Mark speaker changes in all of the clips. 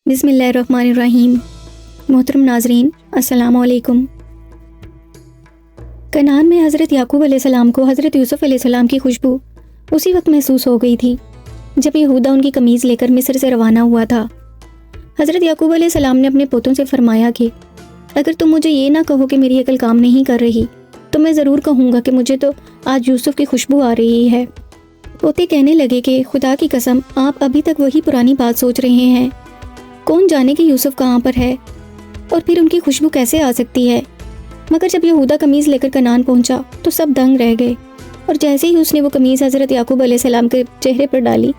Speaker 1: بسم اللہ الرحمن الرحیم۔ محترم ناظرین السلام علیکم۔ کنعان میں حضرت یعقوب علیہ السلام کو حضرت یوسف علیہ السلام کی خوشبو اسی وقت محسوس ہو گئی تھی جب یہودا ان کی قمیض لے کر مصر سے روانہ ہوا تھا۔ حضرت یعقوب علیہ السلام نے اپنے پوتوں سے فرمایا کہ اگر تم مجھے یہ نہ کہو کہ میری عقل کام نہیں کر رہی تو میں ضرور کہوں گا کہ مجھے تو آج یوسف کی خوشبو آ رہی ہے۔ پوتے کہنے لگے کہ خدا کی قسم آپ ابھی تک وہی پرانی بات سوچ رہے ہیں، کون جانے کہ یوسف کہاں پر ہے اور پھر ان کی خوشبو کیسے آ سکتی ہے۔ مگر جب یہودا قمیض لے کر کنعان پہنچا تو سب دنگ رہ گئے، اور جیسے ہی اس نے وہ قمیض حضرت یعقوب علیہ السلام کے چہرے پر ڈالی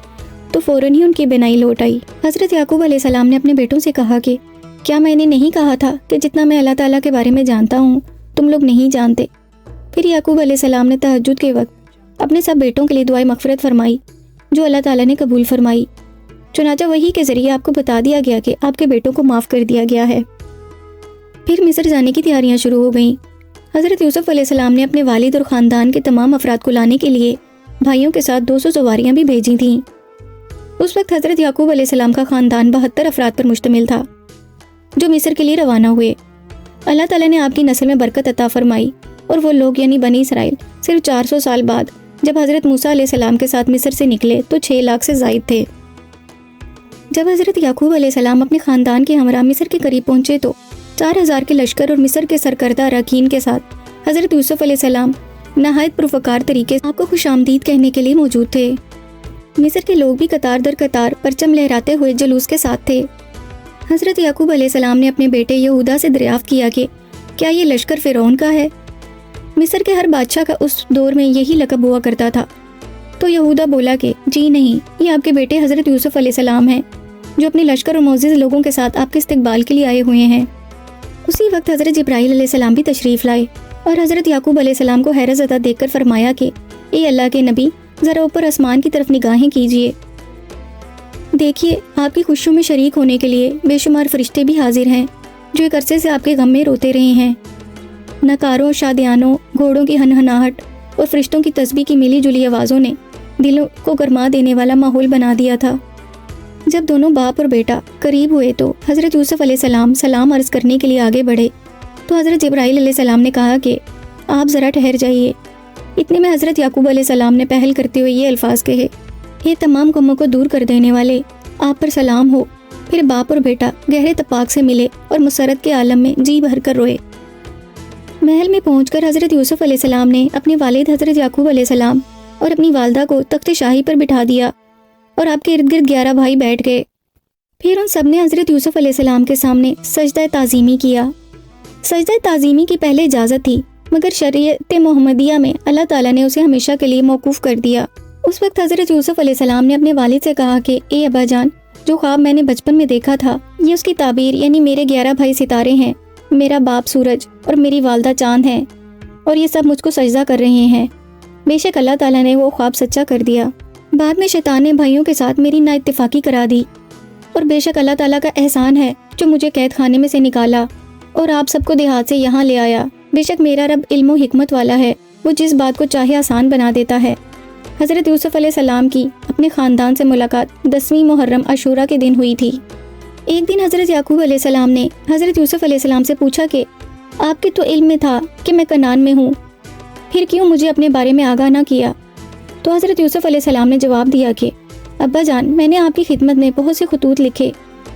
Speaker 1: تو فوراً ہی ان کی بینائی لوٹ آئی۔ حضرت یعقوب علیہ السلام نے اپنے بیٹوں سے کہا کہ کیا میں نے نہیں کہا تھا کہ جتنا میں اللہ تعالیٰ کے بارے میں جانتا ہوں تم لوگ نہیں جانتے۔ پھر یعقوب علیہ السلام نے تہجد کے وقت اپنے سب بیٹوں کے لیے دعائیں مغفرت فرمائی جو اللہ تعالیٰ نے قبول فرمائی۔ چنانچہ وحی کے ذریعے آپ کو بتا دیا گیا کہ آپ کے بیٹوں کو معاف کر دیا گیا ہے۔ پھر مصر جانے کی تیاریاں شروع ہو گئیں۔ حضرت یوسف علیہ السلام نے اپنے والد اور خاندان کے تمام افراد کو لانے کے لیے بھائیوں کے ساتھ 200 سواریاں بھی بھیجی تھیں۔ اس وقت حضرت یعقوب علیہ السلام کا خاندان 72 افراد پر مشتمل تھا جو مصر کے لیے روانہ ہوئے۔ اللہ تعالیٰ نے آپ کی نسل میں برکت عطا فرمائی، اور وہ لوگ یعنی بنی اسرائیل صرف 400 سال بعد جب حضرت موسیٰ علیہ السلام کے ساتھ مصر سے نکلے تو 6 لاکھ سے زائد تھے۔ جب حضرت یعقوب علیہ السلام اپنے خاندان کے ہمراہ مصر کے قریب پہنچے تو 4000 کے لشکر اور مصر کے سرکردہ اراکین کے ساتھ حضرت یوسف علیہ السلام نہایت پروفکار طریقے سے آپ کو خوش آمدید کہنے کے لیے موجود تھے۔ مصر کے لوگ بھی قطار در قطار پرچم لہراتے ہوئے جلوس کے ساتھ تھے۔ حضرت یعقوب علیہ السلام نے اپنے بیٹے یہودا سے دریافت کیا کہ کیا یہ لشکر فرعون کا ہے؟ مصر کے ہر بادشاہ کا اس دور میں یہی لقب ہوا کرتا تھا۔ تو یہودا بولا کہ جی نہیں، یہ آپ کے بیٹے حضرت یوسف علیہ السلام ہیں جو اپنے لشکر اور معزز لوگوں کے ساتھ آپ کے استقبال کے لیے آئے ہوئے ہیں۔ اسی وقت حضرت جبرائیل علیہ السلام بھی تشریف لائے اور حضرت یعقوب علیہ السلام کو حیرت زدہ دیکھ کر فرمایا کہ اے اللہ کے نبی، ذرا اوپر آسمان کی طرف نگاہیں کیجیے، دیکھیے آپ کی خوشیوں میں شریک ہونے کے لیے بے شمار فرشتے بھی حاضر ہیں جو ایک عرصے سے آپ کے غم میں روتے رہے ہیں۔ نکاروں، شادیانوں، گھوڑوں کی ہنہناہٹ اور فرشتوں کی تسبیح کی ملی جلی آوازوں نے دلوں کو گرما دینے والا ماحول بنا دیا تھا۔ جب دونوں باپ اور بیٹا قریب ہوئے تو حضرت یوسف علیہ السلام سلام عرض کرنے کے لیے آگے بڑھے تو حضرت جبرائیل علیہ السلام نے کہا کہ آپ ذرا ٹھہر جائیے۔ اتنے میں حضرت یعقوب علیہ السلام نے پہل کرتے ہوئے یہ الفاظ کہے، یہ تمام غموں کو دور کر دینے والے آپ پر سلام ہو۔ پھر باپ اور بیٹا گہرے اتفاق سے ملے اور مسرت کے عالم میں جی بھر کر روئے۔ محل میں پہنچ کر حضرت یوسف علیہ السلام نے اپنے والد حضرت یعقوب علیہ السلام اور اپنی والدہ کو تخت شاہی پر بٹھا دیا اور آپ کے ارد گرد 11 بھائی بیٹھ گئے۔ پھر ان سب نے حضرت یوسف علیہ السلام کے سامنے سجدہ تعظیمی کیا۔ سجدہ تعظیمی کی پہلے اجازت تھی، مگر شریعت محمدیہ میں اللہ تعالیٰ نے اسے ہمیشہ کے لیے موقوف کر دیا۔ اس وقت حضرت یوسف علیہ السلام نے اپنے والد سے کہا کہ اے ابا جان، جو خواب میں نے بچپن میں دیکھا تھا یہ اس کی تعبیر یعنی میرے 11 بھائی ستارے ہیں، میرا باپ سورج اور میری والدہ چاند ہیں، اور یہ سب مجھ کو سجدہ کر رہے ہیں۔ بے شک اللہ تعالیٰ نے وہ خواب سچا کر دیا۔ بعد میں شیطان نے بھائیوں کے ساتھ میری نا اتفاقی کرا دی، اور بے شک اللہ تعالیٰ کا احسان ہے جو مجھے قید خانے میں سے نکالا اور آپ سب کو دیہات سے یہاں لے آیا۔ بے شک میرا رب علم و حکمت والا ہے، وہ جس بات کو چاہے آسان بنا دیتا ہے۔ حضرت یوسف علیہ السلام کی اپنے خاندان سے ملاقات 10ویں محرم عاشوراء کے دن ہوئی تھی۔ ایک دن حضرت یعقوب علیہ السلام نے حضرت یوسف علیہ السلام سے پوچھا کہ آپ کے تو علم میں تھا کہ میں کنعان میں ہوں، پھر کیوں مجھے اپنے بارے میں آگاہ نہ کیا؟ تو حضرت یوسف علیہ السلام نے جواب دیا کہ ابا جان، میں نے آپ کی خدمت میں بہت سے خطوط لکھے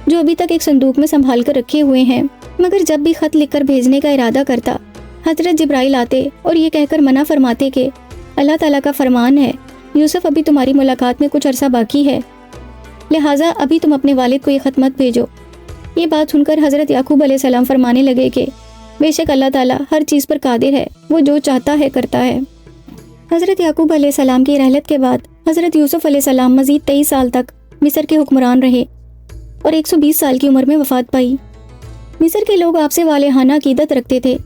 Speaker 1: جو ابھی تک ایک صندوق میں سنبھال کر رکھے ہوئے ہیں، مگر جب بھی خط لکھ کر بھیجنے کا ارادہ کرتا حضرت جبرائیل آتے اور یہ کہہ کر منع فرماتے کہ اللہ تعالیٰ کا فرمان ہے یوسف، ابھی تمہاری ملاقات میں کچھ عرصہ باقی ہے، لہٰذا ابھی تم اپنے والد کو یہ خط مت بھیجو۔ یہ بات سن کر حضرت یعقوب علیہ السلام فرمانے لگے کہ بے شک اللہ تعالیٰ ہر چیز پر قادر ہے، وہ جو چاہتا ہے کرتا ہے۔ حضرت یعقوب علیہ السلام کی رحلت کے بعد حضرت یوسف علیہ السلام مزید 23 سال تک مصر کے حکمران رہے اور 120 سال کی عمر میں وفات پائی۔ مصر کے لوگ آپ سے والہانہ عقیدت رکھتے تھے۔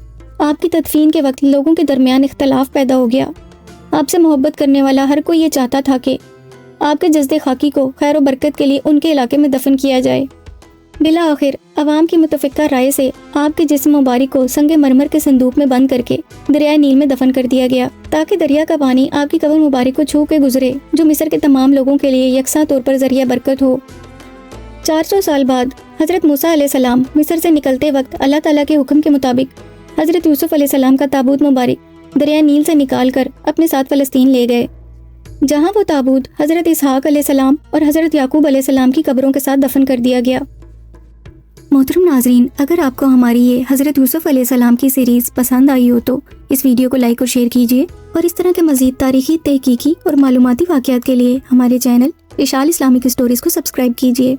Speaker 1: آپ کی تدفین کے وقت لوگوں کے درمیان اختلاف پیدا ہو گیا۔ آپ سے محبت کرنے والا ہر کوئی یہ چاہتا تھا کہ آپ کے جسد خاکی کو خیر و برکت کے لیے ان کے علاقے میں دفن کیا جائے۔ بالآخر عوام کی متفقہ رائے سے آپ کے جسم مبارک کو سنگ مرمر کے صندوق میں بند کر کے دریائے نیل میں دفن کر دیا گیا تاکہ دریا کا پانی آپ کی قبر مبارک کو چھو کے گزرے، جو مصر کے تمام لوگوں کے لیے یکساں طور پر ذریعہ برکت ہو۔ 400 سال بعد حضرت موسیٰ علیہ السلام مصر سے نکلتے وقت اللہ تعالیٰ کے حکم کے مطابق حضرت یوسف علیہ السلام کا تابوت مبارک دریائے نیل سے نکال کر اپنے ساتھ فلسطین لے گئے، جہاں وہ تابوت حضرت اسحاق علیہ السلام اور حضرت یعقوب علیہ السلام کی قبروں کے ساتھ دفن کر دیا گیا۔ محترم ناظرین، اگر آپ کو ہماری یہ حضرت یوسف علیہ السلام کی سیریز پسند آئی ہو تو اس ویڈیو کو لائک اور شیئر کیجیے، اور اس طرح کے مزید تاریخی، تحقیقی اور معلوماتی واقعات کے لیے ہمارے چینل اشال اسلامک اسٹوریز کو سبسکرائب کیجیے۔